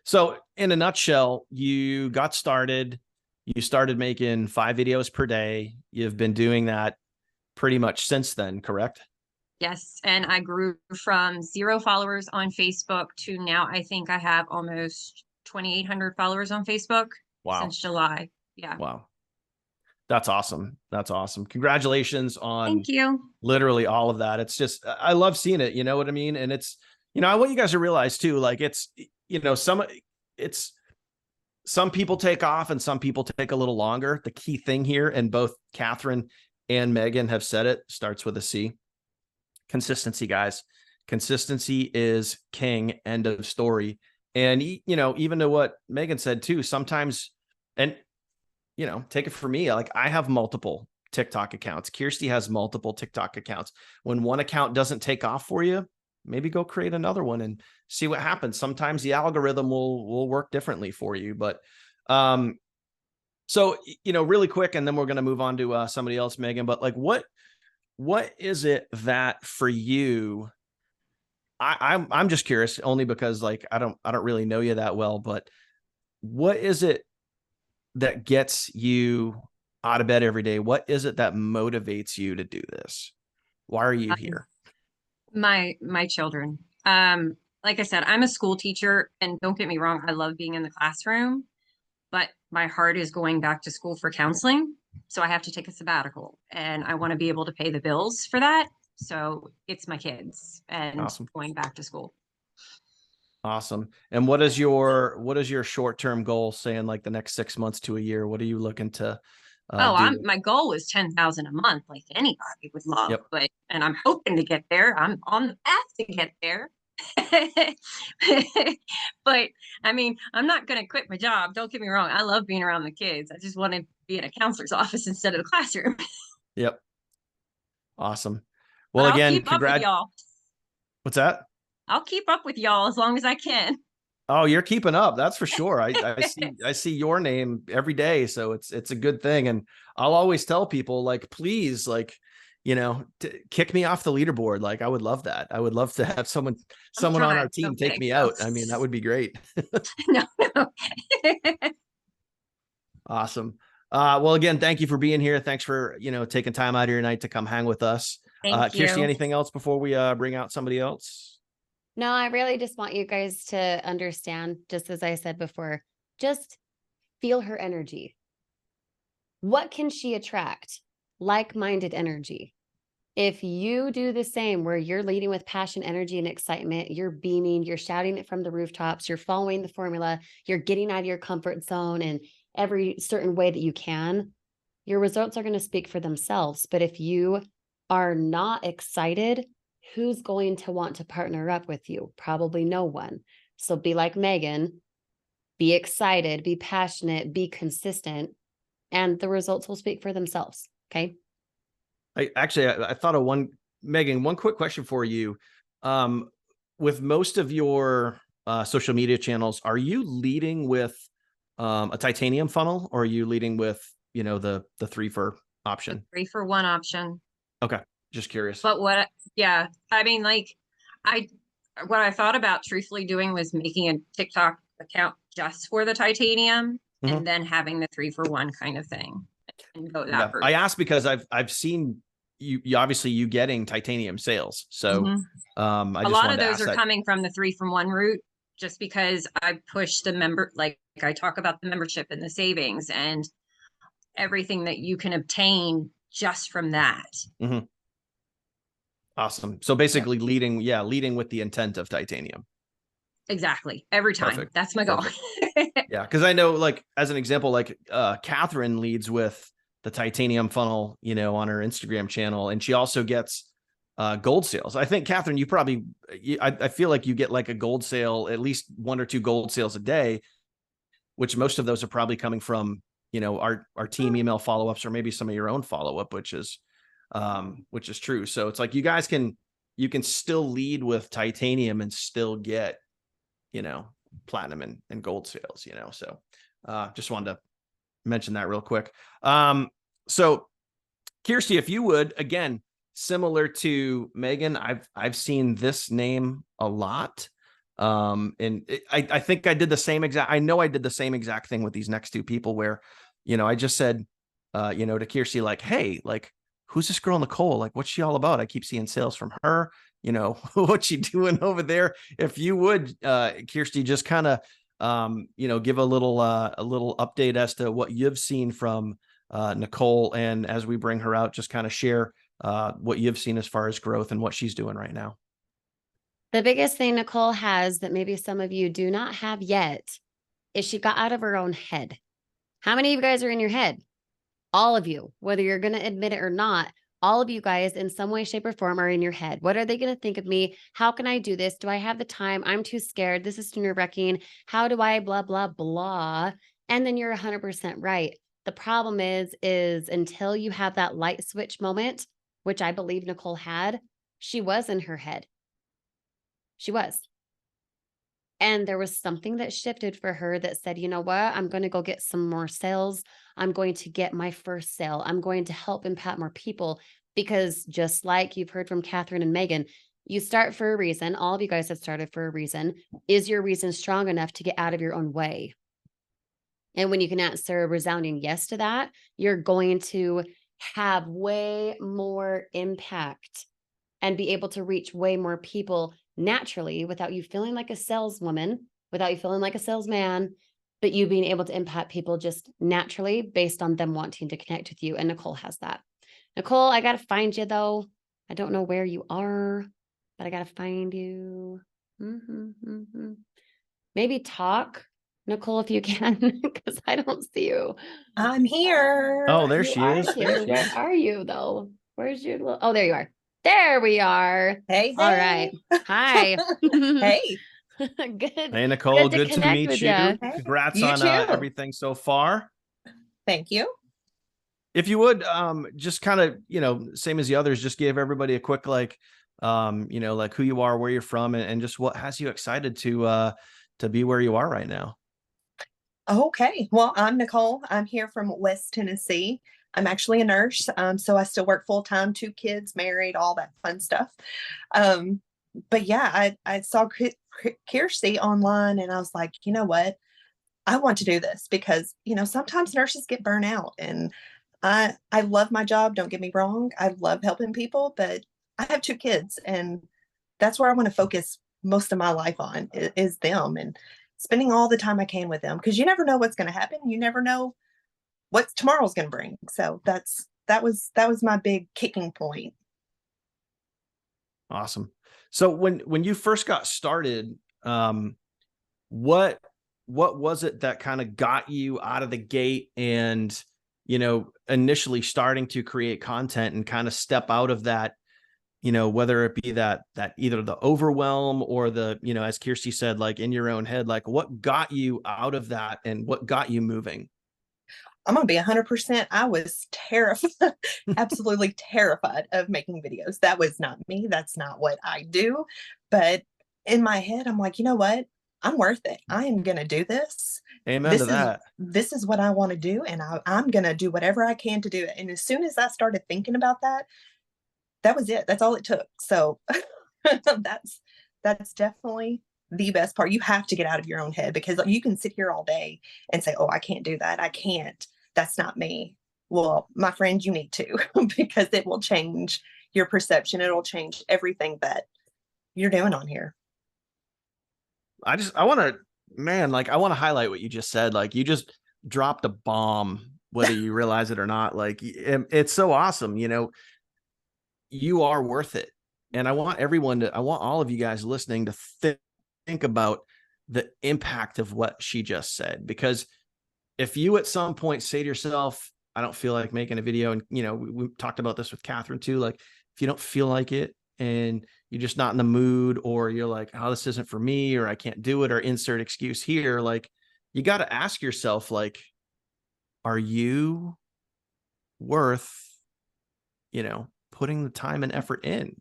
So in a nutshell, you got started. You started making 5 videos per day. You've been doing that pretty much since then, correct? Yes. And I grew from 0 followers on Facebook to now I think I have almost 2,800 followers on Facebook. Wow. Since July. Yeah. Wow. That's awesome. That's awesome. Congratulations on Thank you. Literally all of that. It's just, I love seeing it. You know what I mean? And it's, I want you guys to realize too, like some people take off and some people take a little longer. The key thing here, and both Catherine and Megan have said it, starts with a C. Consistency, guys. Consistency is king. End of story. And, even to what Megan said too, sometimes, and, take it from me, like I have multiple TikTok accounts. Kirsty has multiple TikTok accounts. When one account doesn't take off for you, maybe go create another one and see what happens. Sometimes the algorithm will work differently for you. But so, really quick, and then we're going to move on to somebody else, Megan. But like, what is it that for you? I'm just curious, only because like I don't really know you that well. But what is it that gets you out of bed every day? What is it that motivates you to do this? Why are you here? My children. Like I said, I'm a school teacher, and don't get me wrong, I love being in the classroom, but my heart is going back to school for counseling. So I have to take a sabbatical, and I want to be able to pay the bills for that. So it's my kids and Awesome. going back to school. Awesome. And what is your short-term goal, say in like the next 6 months to a year? What are you looking to do? My goal is 10,000 a month, like anybody would love, Yep. and I'm hoping to get there. I'm on the path to get there. But I mean, I'm not going to quit my job. Don't get me wrong. I love being around the kids. I just want to be in a counselor's office instead of the classroom. Yep. Awesome. Well, I'll again, keep up with y'all. What's that? I'll keep up with y'all as long as I can. Oh, you're keeping up. That's for sure. I see your name every day. So it's a good thing. And I'll always tell people, like, please, like, kick me off the leaderboard. Like, I would love that. I would love to have someone on our team take me out. I mean, that would be great. No. Awesome. Well, again, thank you for being here. Thanks for, taking time out of your night to come hang with us. Thank you. Kirsty, anything else before we bring out somebody else? No, I really just want you guys to understand, just as I said before, just feel her energy. What can she attract? Like-minded energy. If you do the same, where you're leading with passion, energy, and excitement, you're beaming, you're shouting it from the rooftops, you're following the formula, you're getting out of your comfort zone in every certain way that you can, your results are going to speak for themselves. But if you are not excited, who's going to want to partner up with you? Probably no one. So be like Megan, be excited, be passionate, be consistent, and the results will speak for themselves. Okay. I thought of one, Megan, one quick question for you. With most of your social media channels, are you leading with a titanium funnel, or are you leading with, the 3-for option? 3-for-1 option. Okay. Just curious. But I mean, like, what I thought about truthfully doing was making a TikTok account just for the titanium, and then having the 3-for-1 kind of thing. And go that route. I asked because I've seen you obviously you getting titanium sales. So a lot of those are coming from the 3-for-1 route, just because I push the I talk about the membership and the savings and everything that you can obtain just from that. Awesome. So basically leading with the intent of titanium. Exactly. Every time. Perfect. That's my goal. Yeah. Cause I know, like, as an example, like Catherine leads with the titanium funnel, on her Instagram channel. And she also gets gold sales. I think, Catherine, I feel like you get like a gold sale, at least 1 or 2 gold sales a day, which most of those are probably coming from, our team email follow-ups, or maybe some of your own follow-up, which is true. So it's like, you can still lead with titanium and still get, platinum and gold sales, so just wanted to mention that real quick. So Kirsty, if you would, again, similar to Megan, I've seen this name a lot. I think I did the same exact thing with these next 2 people where, I just said, to Kirsty, like, hey, like, who's this girl, Nicole? Like, what's she all about? I keep seeing sales from her, what's she doing over there? If you would, Kirsty, just kind of, give a little update as to what you've seen from Nicole. And as we bring her out, just kind of share what you've seen as far as growth and what she's doing right now. The biggest thing Nicole has that maybe some of you do not have yet is she got out of her own head. How many of you guys are in your head? All of you, whether you're going to admit it or not, all of you guys in some way, shape, or form are in your head. What are they going to think of me? How can I do this? Do I have the time? I'm too scared. This is too nerve-wracking. How do I blah, blah, blah? And then you're 100% right. The problem is until you have that light switch moment, which I believe Nicole had, she was in her head. She was. And there was something that shifted for her that said, you know what? I'm going to go get some more sales. I'm going to get my first sale. I'm going to help impact more people, because just like you've heard from Catherine and Megan, you start for a reason. All of you guys have started for a reason. Is your reason strong enough to get out of your own way? And when you can answer a resounding yes to that, you're going to have way more impact and be able to reach way more people naturally without you feeling like a saleswoman, without you feeling like a salesman, but you being able to impact people just naturally based on them wanting to connect with you. And Nicole has that. Nicole, I got to find you though. I don't know where you are, but I got to find you. Maybe talk, Nicole, if you can, because I don't see you. I'm here. Oh, there You she are is. here. There she Where is. are you though? Where's your little, oh, there you are. There we are. Hey, All right. Hi. Hey. Good. Hey, Nicole, Good to good to connect meet with you. ya. Hey, Congrats you on too. everything so far. Thank you. If you would, just kind of, same as the others, just give everybody a quick, like, like who you are, where you're from, and just what has you excited to be where you are right now. Okay. Well, I'm Nicole. I'm here from West Tennessee. I'm actually a nurse. So I still work full time, 2 kids, married, all that fun stuff. But yeah, I saw Kirsty online and I was like, you know what? I want to do this because, sometimes nurses get burnt out, and I love my job. Don't get me wrong. I love helping people, but I have 2 kids, and that's where I want to focus most of my life on is them, and spending all the time I can with them, because you never know what's going to happen. You never know what tomorrow's going to bring. So that was my big kicking point. Awesome. So when you first got started, what was it that kind of got you out of the gate and, initially starting to create content and kind of step out of that, whether it be that either the overwhelm or the, as Kirsty said, like in your own head, like what got you out of that and what got you moving? I'm going to be 100%. I was terrified, absolutely terrified of making videos. That was not me. That's not what I do. But in my head, I'm like, you know what? I'm worth it. I am going to do this. Amen to that. This is what I want to do. And I'm going to do whatever I can to do it. And as soon as I started thinking about that, that was it. That's all it took. So that's definitely the best part. You have to get out of your own head, because you can sit here all day and say, oh, I can't do that. I can't. That's not me. Well, my friend, you need to, because it will change your perception. It'll change everything that you're doing on here. I want to highlight what you just said. Like you just dropped a bomb, whether you realize it or not. Like it's so awesome. You are worth it. And I want all of you guys listening to think about the impact of what she just said, because if you at some point say to yourself, I don't feel like making a video, and we talked about this with Catherine too, like if you don't feel like it and you're just not in the mood, or you're like, oh, this isn't for me, or I can't do it, or insert excuse here, like you got to ask yourself, like, are you worth, putting the time and effort in?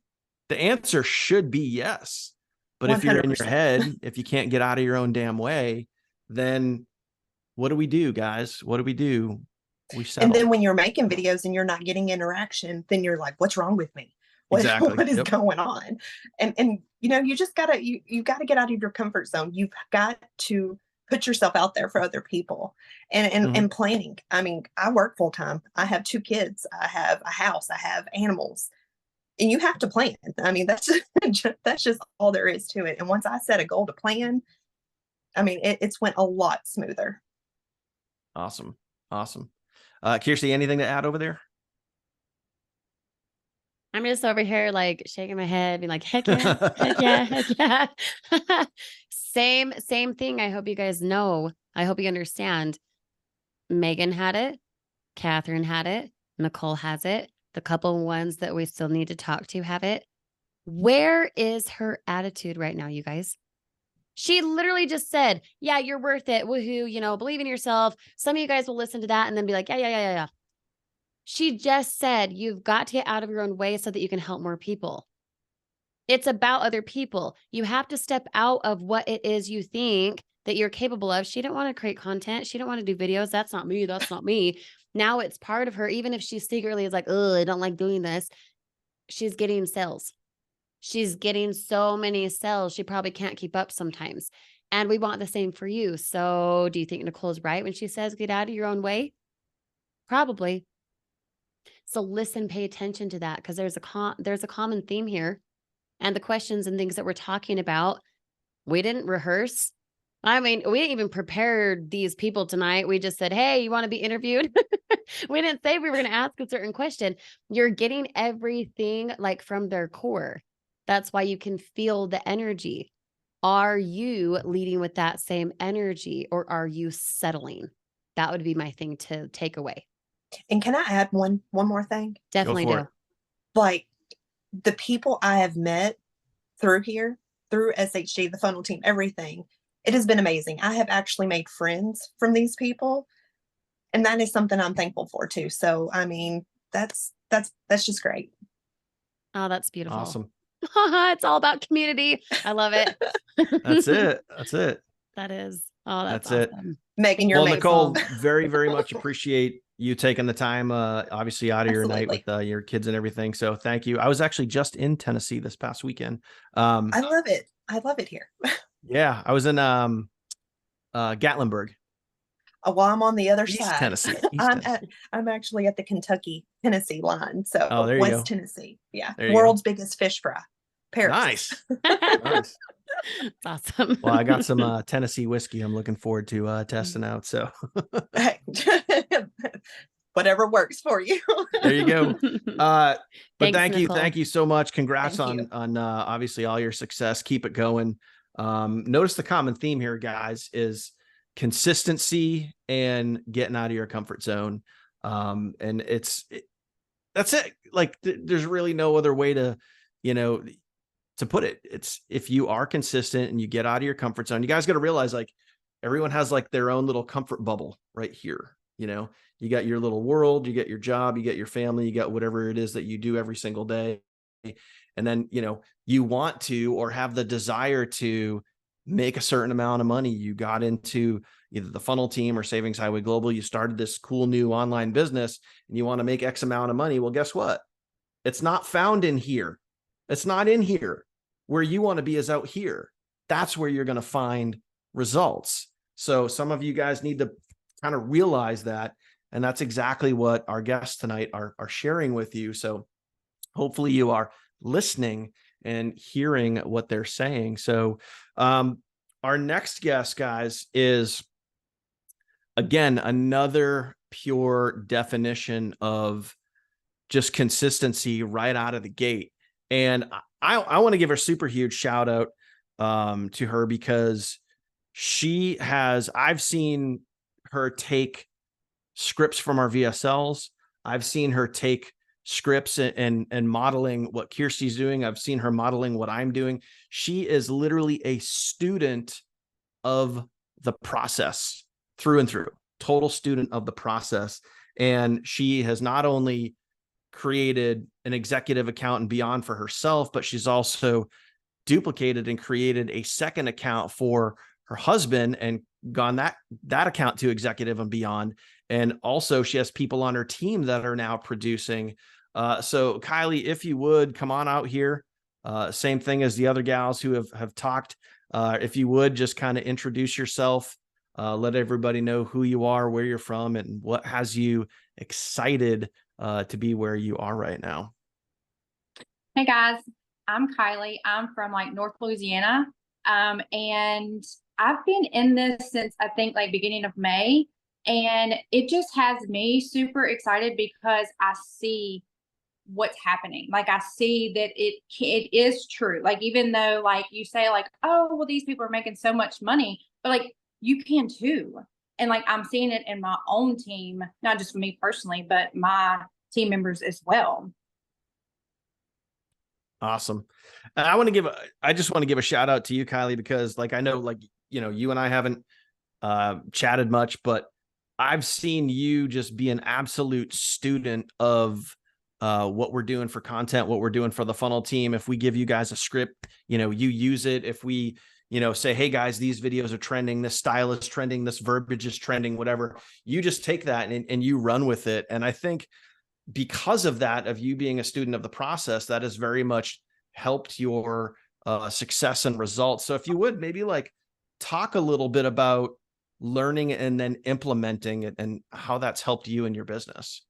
The answer should be yes. But 100%. If you're in your head, if you can't get out of your own damn way, then what do we do, guys? What do we do? We settle. And then when you're making videos and you're not getting interaction, then you're like, what's wrong with me? Exactly. What is going on? And you just gotta you gotta get out of your comfort zone. You've got to put yourself out there for other people. And planning. I mean, I work full time. I have 2 kids. I have a house. I have animals. And you have to plan. I mean, that's just all there is to it. And once I set a goal to plan, I mean, it's went a lot smoother. Awesome. Kirsty, anything to add over there? I'm just over here like shaking my head, being like, heck yeah, heck yeah, heck yeah. Same thing. I hope you guys know. I hope you understand. Megan had it. Catherine had it. Nicole has it. The couple ones that we still need to talk to have it. Where is her attitude right now, you guys? She literally just said, yeah, you're worth it. Woohoo. You know, believe in yourself. Some of you guys will listen to that and then be like, yeah. She just said, you've got to get out of your own way so that you can help more people. It's about other people. You have to step out of what it is you think that you're capable of. She didn't want to create content. She didn't want to do videos. That's not me. That's not me. Now it's part of her. Even if she secretly is like, oh, I don't like doing this. She's getting sales. She's getting so many sales. She probably can't keep up sometimes. And we want the same for you. So do you think Nicole's right when she says, get out of your own way? Probably. So listen, pay attention to that, because there's a common theme here. And the questions and things that we're talking about, we didn't rehearse. I mean, we didn't even prepare these people tonight. We just said, hey, you want to be interviewed? We didn't say we were going to ask a certain question. You're getting everything like from their core. That's why you can feel the energy. Are you leading with that same energy, or are you settling? That would be my thing to take away. And can I add one more thing? Definitely for do. it. Like, the people I have met through here, through SHG, the funnel team, everything, it has been amazing. I have actually made friends from these people, and that is something I'm thankful for too. So, I mean, that's just great. Oh, that's beautiful. Awesome. It's all about community. I love it. That's it. That's it. That is. Oh, that's it. awesome. Megan, you're Well, amazing. Nicole, very, very much appreciate you taking the time, obviously out of your night with your kids and everything. So thank you. I was actually just in Tennessee this past weekend. I love it. I love it here. Yeah, I was in Gatlinburg. Well, I'm on the other East side. Tennessee. I'm actually at the Kentucky-Tennessee line. So there you West go. Tennessee. Yeah. There you World's biggest fish fry. Paris. Nice. Nice. It's awesome. Well, I got some Tennessee whiskey I'm looking forward to testing out. So whatever works for you. there you go. But Thanks, thank Nicole. you so much. Congrats Thank you. on obviously all your success. Keep it going. Notice the common theme here, guys, is consistency and getting out of your comfort zone. And that's it. Like there's really no other way to, to put it. It's if you are consistent and you get out of your comfort zone, you guys got to realize like everyone has like their own little comfort bubble right here. You got your little world, you get your job, you get your family, you got whatever it is that you do every single day. And then, you want to, or have the desire to make a certain amount of money. You got into either the funnel team or Savings Highway Global. You started this cool new online business and you want to make X amount of money. Well, guess what? It's not found in here. It's not in here. Where you want to be is out here. That's where you're going to find results. So some of you guys need to kind of realize that. And that's exactly what our guests tonight are sharing with you. So hopefully you are listening and hearing what they're saying. So our next guest, guys, is again another pure definition of just consistency right out of the gate. And I want to give her a super huge shout out to her, because I've seen her take scripts from our VSLs. I've seen her take scripts and modeling what Kirsty's doing. I've seen her modeling what I'm doing. She is literally a student of the process through and through, total student of the process. And she has not only created an executive account and beyond for herself, but she's also duplicated and created a second account for her husband and gone that account to executive and beyond. And also she has people on her team that are now producing. So Kylie, if you would come on out here, same thing as the other gals who have talked. If you would just kind of introduce yourself, let everybody know who you are, where you're from, and what has you excited to be where you are right now. Hey guys, I'm Kylie. I'm from North Louisiana. And I've been in this since I think beginning of May, and it just has me super excited because I see what's happening. I see that it is true. Even though you say oh, well, these people are making so much money, but you can too. And I'm seeing it in my own team, not just for me personally, but my team members as well. Awesome. And I just want to give a shout out to you, Kylie, because like, I know, like, you know, you and I haven't chatted much, but I've seen you just be an absolute student of what we're doing for content, what we're doing for the funnel team. If we give you guys a script, you know, you use it. If we, you know, say, hey guys, these videos are trending, this style is trending, this verbiage is trending, whatever, you just take that and you run with it. And I think because of that, of you being a student of the process, that has very much helped your success and results. So if you would maybe like talk a little bit about learning and then implementing it and how that's helped you in your business.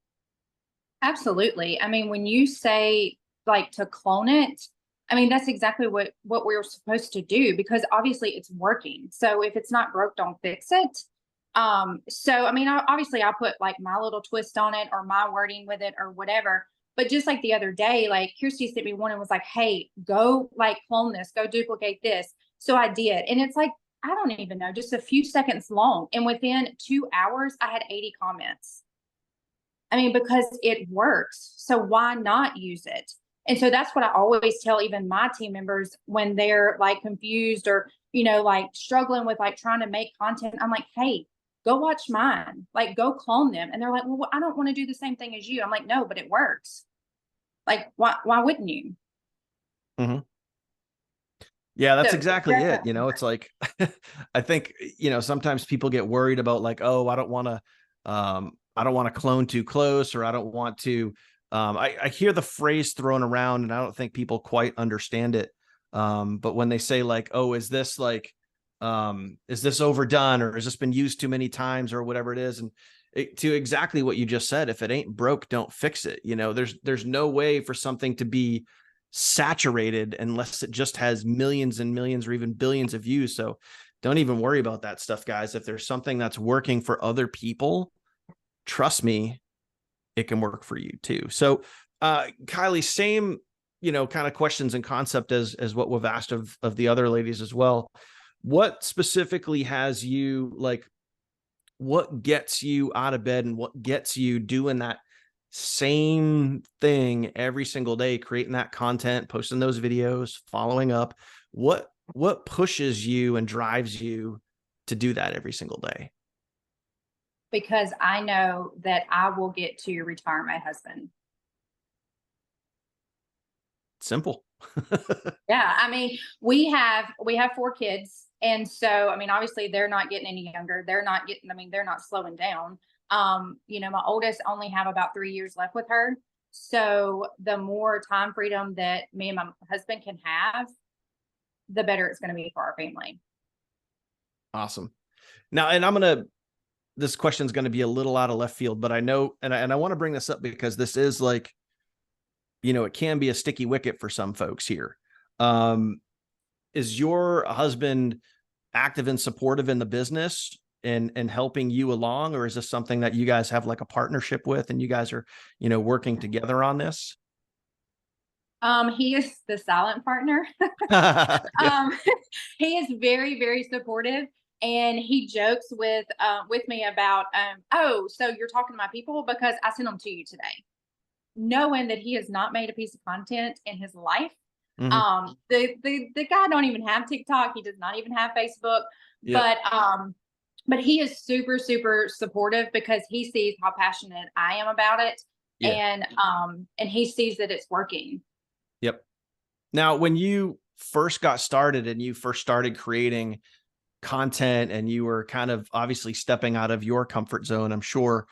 Absolutely. I mean, when you say like to clone it, I mean, that's exactly what we're supposed to do, because obviously it's working. So if it's not broke, don't fix it. So, I mean, obviously I'll put like my little twist on it or my wording with it or whatever. But just like the other day, like Kirsty sent me one and was like, hey, go like clone this, go duplicate this. So I did. And it's like, I don't even know, just a few seconds long. And within 2 hours, I had 80 comments. I mean, because it works. So why not use it? And so that's what I always tell even my team members when they're like confused or, you know, like struggling with like trying to make content. I'm like, hey, go watch mine, like go clone them. And they're like, well, I don't want to do the same thing as you. I'm like, no, but it works. Like, why wouldn't you? Mm-hmm. Yeah, that's So exactly it. You know, it's like, I think, you know, sometimes people get worried about like, oh, I don't want to clone too close, or I don't want to, I hear the phrase thrown around and I don't think people quite understand it. But when they say like, oh, is this overdone, or has this been used too many times, or whatever it is? And to exactly what you just said, if it ain't broke, don't fix it. You know, there's no way for something to be saturated unless it just has millions and millions or even billions of views. So don't even worry about that stuff, guys. If there's something that's working for other people, trust me, it can work for you too. So Kylie, same, you know, kind of questions and concept as what we've asked of the other ladies as well. What specifically has you like, what gets you out of bed and what gets you doing that same thing every single day, creating that content, posting those videos, following up? What pushes you and drives you to do that every single day? because I know that I will get to retire my husband. Simple. Yeah, I mean, we have 4 kids, and so I mean, obviously they're not getting any younger. They're not getting, I mean, they're not slowing down. You know, my oldest only have about 3 years left with her. So the more time freedom that me and my husband can have, the better it's going to be for our family. Awesome. Now, and this question is going to be a little out of left field, but I know, and I want to bring this up because this is like, you know, it can be a sticky wicket for some folks here. Is your husband active and supportive in the business and helping you along, or is this something that you guys have like a partnership with and you guys are, you know, working together on this? He is the silent partner. Yeah. He is very, very supportive, and he jokes with me about, oh, so you're talking to my people because I sent them to you today, knowing that he has not made a piece of content in his life. Mm-hmm. The guy don't even have TikTok. He does not even have Facebook. Yep. But he is super, super supportive because he sees how passionate I am about it. Yeah. And he sees that it's working. Yep. Now, when you first got started and you first started creating content and you were kind of obviously stepping out of your comfort zone, I'm sure,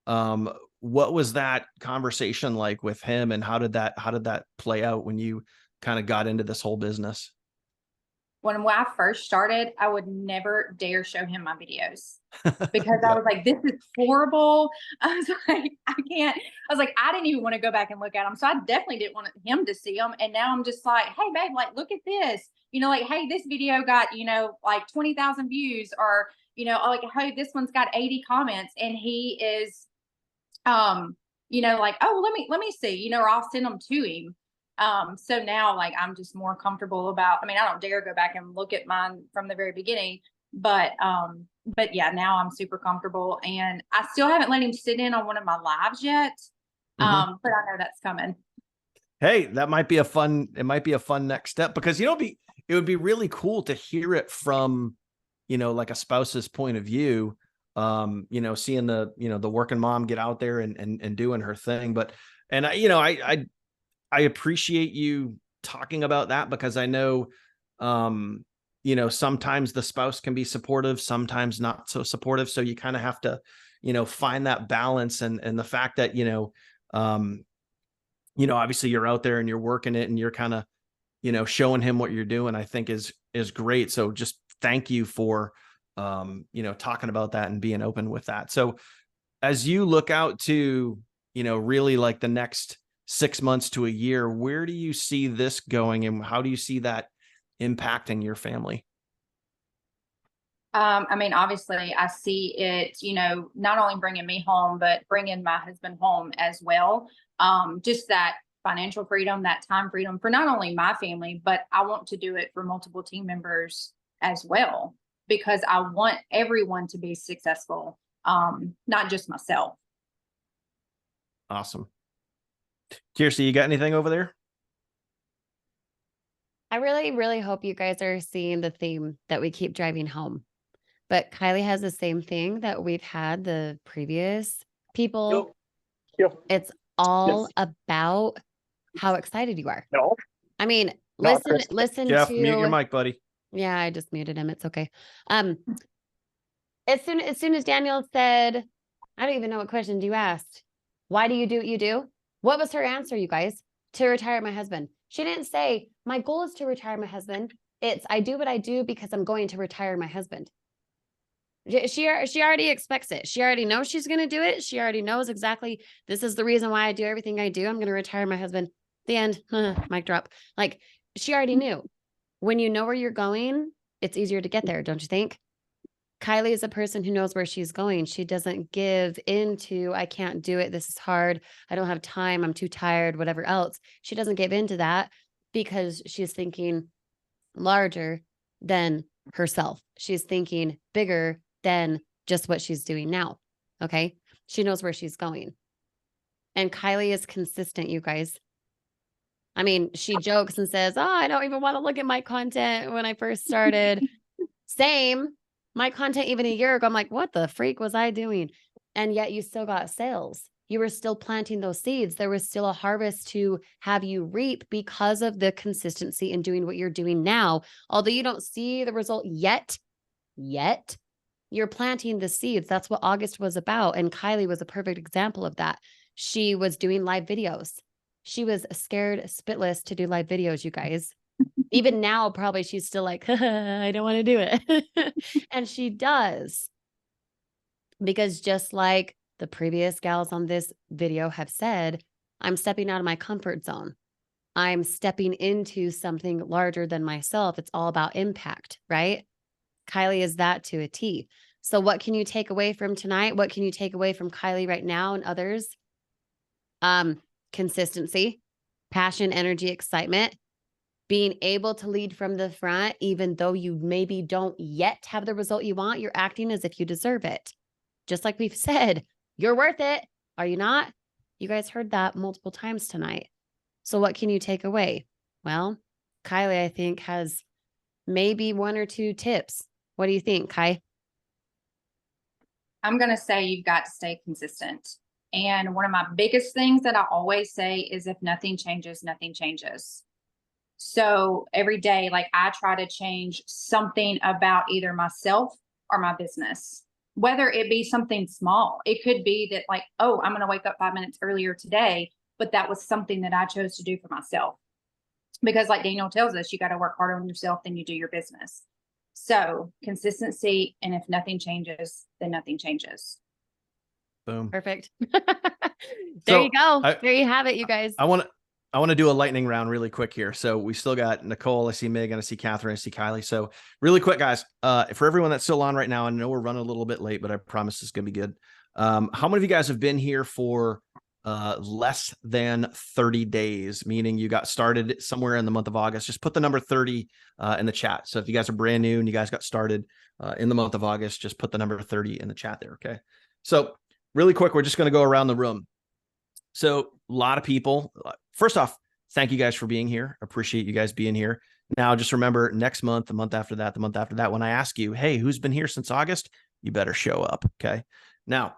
what was that conversation like with him, and how did that play out when you kind of got into this whole business? When I first started, I would never dare show him my videos because I Yep. was like, this is horrible. I was like, I can't. I was like, I didn't even want to go back and look at them. So I definitely didn't want him to see them. And now I'm just like, hey, babe, like, look at this. You know, like, hey, this video got, you know, like 20,000 views, or, you know, like, hey, this one's got 80 comments. And he is, you know, like, oh, let me see, you know, or I'll send them to him. So now like I'm just more comfortable about, I mean, I don't dare go back and look at mine from the very beginning, but yeah, now I'm super comfortable, and I still haven't let him sit in on one of my lives yet. Mm-hmm. But I know that's coming. Hey, that might be a fun, it might be a fun next step, because, you know, it would be really cool to hear it from, you know, like a spouse's point of view, you know, seeing the, you know, the working mom get out there and doing her thing. But, and I, you know, I appreciate you talking about that, because I know, you know, sometimes the spouse can be supportive, sometimes not so supportive. So you kind of have to, you know, find that balance, and the fact that, you know, obviously you're out there and you're working it and you're kind of, you know, showing him what you're doing, I think is great. So just thank you for, you know, talking about that and being open with that. So as you look out to, you know, really like the next 6 months to a year, where do you see this going, and how do you see that impacting your family? I mean, obviously, I see it, you know, not only bringing me home, but bringing my husband home as well. Just that financial freedom, that time freedom for not only my family, but I want to do it for multiple team members as well, because I want everyone to be successful, not just myself. Awesome. Kirsty, you got anything over there? I really, really hope you guys are seeing the theme that we keep driving home. But Kylie has the same thing that we've had the previous people. Yep. It's all Yes. about how excited you are. No. I mean, No, listen Jeff, to mute your mic, buddy. Yeah, I just muted him. It's okay. As soon as Daniel said, I don't even know what question you asked. Why do you do what you do? What was her answer, you guys? To retire my husband. She didn't say, my goal is to retire my husband. It's, I do what I do because I'm going to retire my husband. She already expects it. She already knows she's going to do it. She already knows exactly, this is the reason why I do everything I do. I'm going to retire my husband. The end. Mic drop. Like, she already knew. When you know where you're going, it's easier to get there, don't you think? Kylie is a person who knows where she's going. She doesn't give into, I can't do it. This is hard. I don't have time. I'm too tired, whatever else. She doesn't give into that because she's thinking larger than herself. She's thinking bigger than just what she's doing now. Okay. She knows where she's going. And Kylie is consistent, you guys. I mean, she jokes and says, oh, I don't even want to look at my content when I first started. Same. My content even a year ago, I'm like, what the freak was I doing? And yet you still got sales. You were still planting those seeds. There was still a harvest to have you reap because of the consistency in doing what you're doing now. Although you don't see the result yet, you're planting the seeds. That's what August was about. And Kylie was a perfect example of that. She was doing live videos. She was scared spitless to do live videos, you guys. Even now, probably she's still like, I don't want to do it. And she does. Because just like the previous gals on this video have said, I'm stepping out of my comfort zone. I'm stepping into something larger than myself. It's all about impact, right? Kylie is that to a T. So what can you take away from tonight? What can you take away from Kylie right now and others? Consistency, passion, energy, excitement. Being able to lead from the front, even though you maybe don't yet have the result you want, you're acting as if you deserve it. Just like we've said, you're worth it. Are you not? You guys heard that multiple times tonight. So what can you take away? Well, Kylie, I think, has maybe 1 or 2 tips. What do you think, Kai? I'm going to say you've got to stay consistent. And one of my biggest things that I always say is if nothing changes, nothing changes. So every day, like I try to change something about either myself or my business, whether it be something small. It could be that like, oh, I'm going to wake up 5 minutes earlier today, but that was something that I chose to do for myself. Because like Daniel tells us, you got to work harder on yourself than you do your business. So consistency. And if nothing changes, then nothing changes. Boom. Perfect. So you go. There you have it, you guys. I want to do a lightning round really quick here. So we still got Nicole, I see Megan, I see Catherine, I see Kylie. So really quick, guys, for everyone that's still on right now, I know we're running a little bit late, but I promise it's going to be good. How many of you guys have been here for less than 30 days, meaning you got started somewhere in the month of August? Just put the number 30 in the chat. So if you guys are brand new and you guys got started in the month of August, just put the number 30 in the chat there. Okay. So really quick, we're just going to go around the room. So a lot of people, first off, thank you guys for being here. Appreciate you guys being here. Now, just remember, next month, the month after that, the month after that, when I ask you, hey, who's been here since August? You better show up. Okay. Now,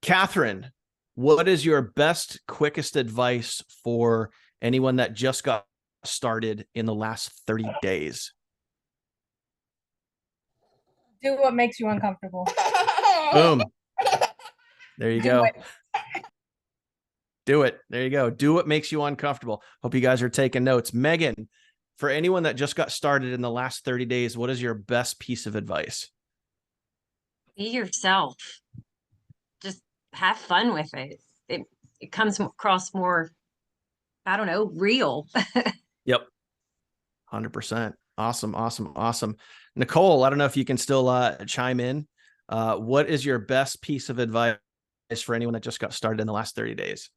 Catherine, what is your best, quickest advice for anyone that just got started in the last 30 days? Do what makes you uncomfortable. Boom. There you Do go. it. Do it. There you go. Do what makes you uncomfortable. Hope you guys are taking notes. Megan, for anyone that just got started in the last 30 days, what is your best piece of advice? Be yourself. Just have fun with it. It comes across more, I don't know, real. Yep. 100%. Awesome. Awesome. Awesome. Nicole, I don't know if you can still chime in. What is your best piece of advice for anyone that just got started in the last 30 days?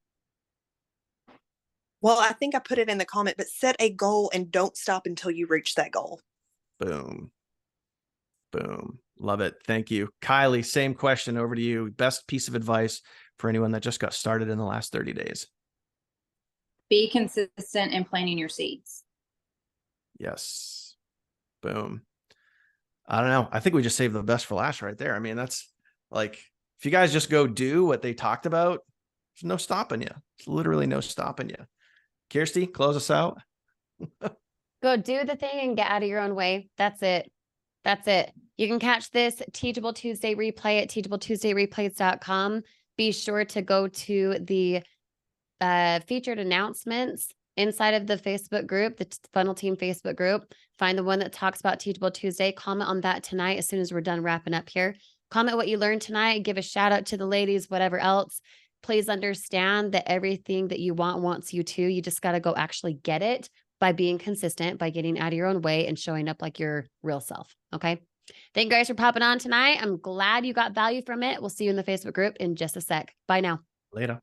Well, I think I put it in the comment, but set a goal and don't stop until you reach that goal. Boom. Boom. Love it. Thank you. Kylie, same question over to you. Best piece of advice for anyone that just got started in the last 30 days? Be consistent in planting your seeds. Yes. Boom. I don't know. I think we just saved the best for last right there. I mean, that's like, if you guys just go do what they talked about, there's no stopping you. There's literally no stopping you. Kirsty, close us out. Go do the thing and get out of your own way. That's it. That's it. You can catch this Teachable Tuesday replay at teachabletuesdayreplays.com. Be sure to go to the featured announcements inside of the Facebook group, the Funnel Team Facebook group. Find the one that talks about Teachable Tuesday. Comment on that tonight as soon as we're done wrapping up here. Comment what you learned tonight. Give a shout out to the ladies, whatever else. Please understand that everything that you want wants you to. You just got to go actually get it by being consistent, by getting out of your own way and showing up like your real self. Okay. Thank you guys for popping on tonight. I'm glad you got value from it. We'll see you in the Facebook group in just a sec. Bye now. Later.